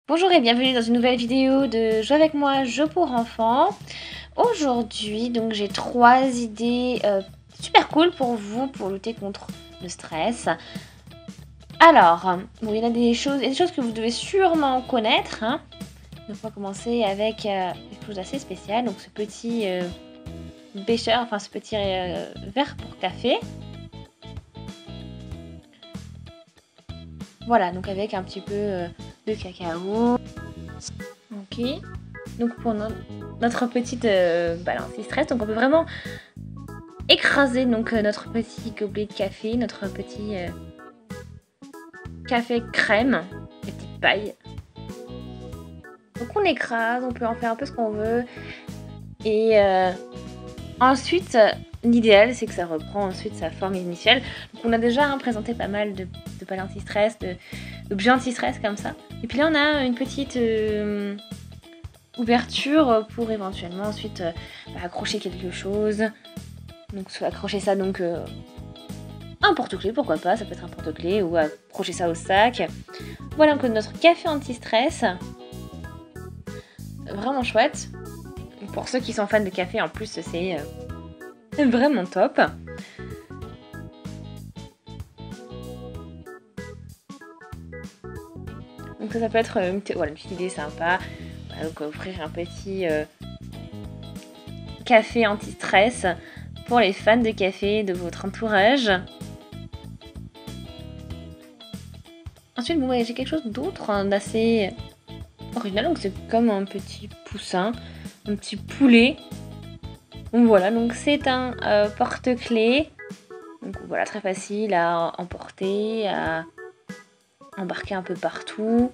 Bonjour et bienvenue dans une nouvelle vidéo de Jouer avec moi, jeu pour enfants. Aujourd'hui, donc j'ai 3 idées super cool pour vous pour lutter contre le stress. Alors, bon, il y en a des choses que vous devez sûrement connaître. Donc on va commencer avec quelque chose d'assez spécial. Donc ce petit bécher, enfin ce petit verre pour café. Voilà, donc avec un petit peu de cacao. Ok. Donc pour notre petite balance stress, donc on peut vraiment écraser donc notre petit gobelet de café, notre petit café crème, les petites pailles. Donc on écrase, on peut en faire un peu ce qu'on veut. Et ensuite, l'idéal c'est que ça reprend ensuite sa forme initiale. Donc on a déjà présenté pas mal de balles anti-stress, d'objets anti-stress comme ça. Et puis là on a une petite ouverture pour éventuellement ensuite accrocher quelque chose. Donc soit accrocher ça donc un porte-clés, pourquoi pas, ça peut être un porte-clés, ou accrocher ça au sac. Voilà donc notre café anti-stress. Vraiment chouette. Pour ceux qui sont fans de café, en plus c'est vraiment top. Donc ça peut être une petite idée sympa. Donc offrir un petit café anti-stress pour les fans de café de votre entourage. Ensuite, bon, j'ai quelque chose d'autre d'assez original. Donc c'est comme un petit poussin, un petit poulet. Donc voilà, donc c'est un porte-clés. Donc voilà, très facile à emporter, à embarquer un peu partout.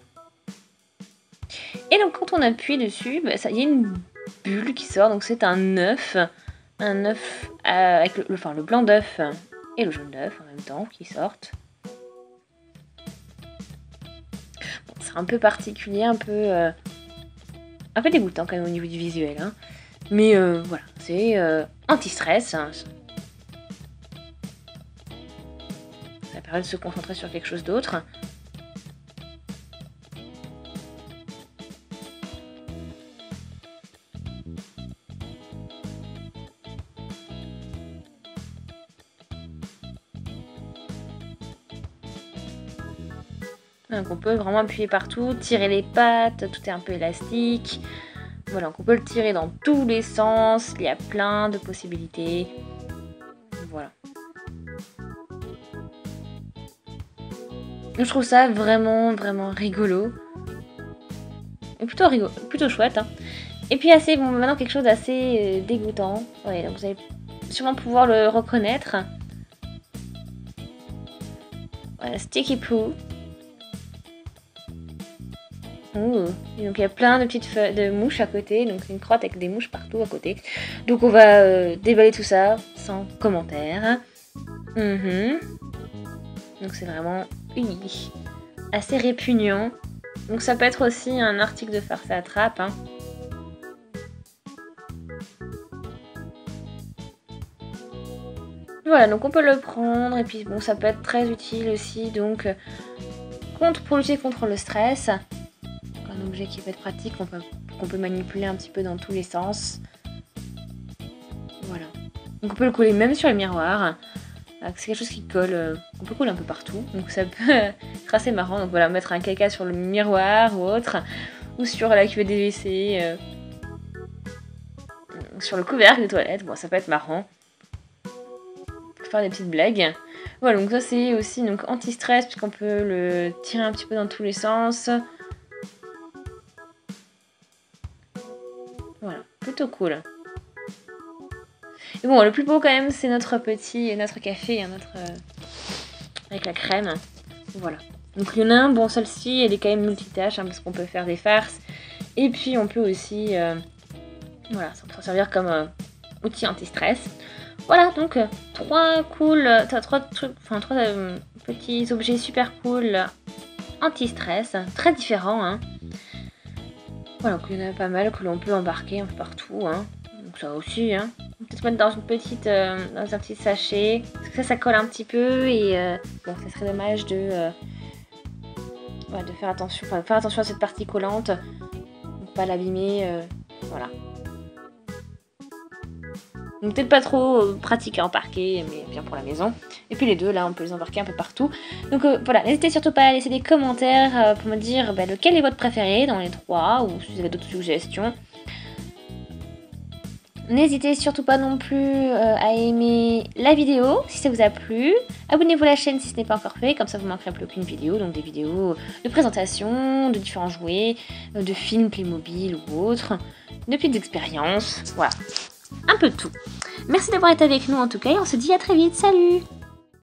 Et donc quand on appuie dessus, ça y a une bulle qui sort. Donc c'est un œuf avec le blanc d'œuf et le jaune d'œuf en même temps qui sortent. Bon, c'est un peu particulier, un peu dégoûtant quand même au niveau du visuel. Hein. Mais voilà, c'est anti-stress. Hein. Ça permet de se concentrer sur quelque chose d'autre. Donc on peut vraiment appuyer partout, tirer les pattes, tout est un peu élastique. Voilà, donc on peut le tirer dans tous les sens, il y a plein de possibilités. Voilà. Je trouve ça vraiment rigolo. Et plutôt chouette. Hein. Et puis maintenant quelque chose d'assez dégoûtant. Ouais, donc vous allez sûrement pouvoir le reconnaître. Voilà, Sticky Poo. Ouh. Et donc il y a plein de petites feuilles de mouches à côté, donc une crotte avec des mouches partout à côté. Donc on va déballer tout ça sans commentaire. Donc c'est vraiment assez répugnant. Donc ça peut être aussi un article de farce à trappe. Hein. Voilà, donc on peut le prendre et puis bon, ça peut être très utile aussi donc pour lutter contre le stress. Un objet qui peut être pratique, qu'on peut manipuler un petit peu dans tous les sens. Voilà. Donc on peut le coller même sur le miroir. C'est quelque chose qui colle, on peut coller un peu partout. Donc ça peut être assez marrant. Donc voilà, mettre un caca sur le miroir ou autre. Ou sur la cuvette des WC. Sur le couvercle des toilettes. Bon, ça peut être marrant. Faire des petites blagues. Voilà, donc ça c'est aussi donc anti-stress puisqu'on peut le tirer un petit peu dans tous les sens. Voilà, plutôt cool. Et bon, le plus beau quand même, c'est notre café, hein, avec la crème. Voilà. Donc il y en a un, bon celle-ci, elle est quand même multitâche, hein, parce qu'on peut faire des farces. Et puis on peut aussi, voilà, s'en servir comme outil anti-stress. Voilà, donc trois petits objets super cool anti-stress, très différents. Hein. Voilà, donc il y en a pas mal que l'on peut embarquer un peu partout. Hein. Donc ça aussi, hein. Peut-être mettre dans dans un petit sachet. Parce que ça colle un petit peu et bon, ça serait dommage de ouais, de faire attention, enfin, faire attention à cette partie collante, pour pas l'abîmer, voilà. Donc peut-être pas trop pratique à embarquer, mais bien pour la maison. Et puis les deux, là, on peut les embarquer un peu partout. Donc voilà, n'hésitez surtout pas à laisser des commentaires pour me dire lequel est votre préféré dans les trois, ou si vous avez d'autres suggestions. N'hésitez surtout pas non plus à aimer la vidéo si ça vous a plu. Abonnez-vous à la chaîne si ce n'est pas encore fait, comme ça vous ne manquerez plus aucune vidéo. Donc des vidéos de présentation, de différents jouets, de films Playmobil ou autres, de petites expériences, voilà. Un peu de tout. Merci d'avoir été avec nous en tout cas et on se dit à très vite. Salut!